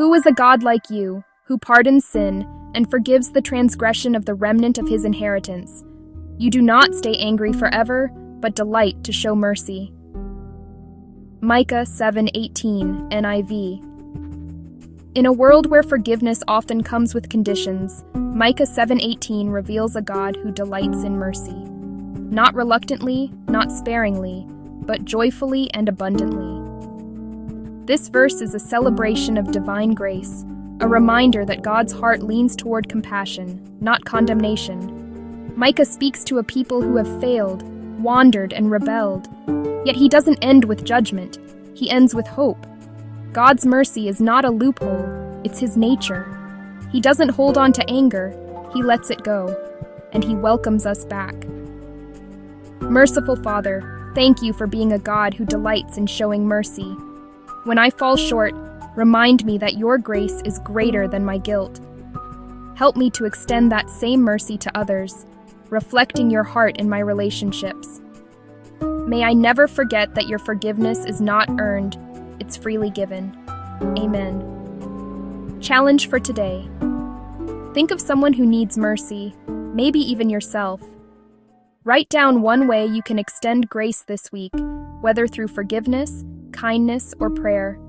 Who is a God like you, who pardons sin and forgives the transgression of the remnant of his inheritance? You do not stay angry forever, but delight to show mercy. Micah 7:18, NIV. In a world where forgiveness often comes with conditions, Micah 7:18 reveals a God who delights in mercy. Not reluctantly, not sparingly, but joyfully and abundantly. This verse is a celebration of divine grace, a reminder that God's heart leans toward compassion, not condemnation. Micah speaks to a people who have failed, wandered, and rebelled. Yet he doesn't end with judgment. He ends with hope. God's mercy is not a loophole, it's his nature. He doesn't hold on to anger, he lets it go, and he welcomes us back. Merciful Father, thank you for being a God who delights in showing mercy. When I fall short, remind me that your grace is greater than my guilt. Help me to extend that same mercy to others, reflecting your heart in my relationships. May I never forget that your forgiveness is not earned, it's freely given. Amen. Challenge for today. Think of someone who needs mercy, maybe even yourself. Write down one way you can extend grace this week, whether through forgiveness, kindness, or prayer.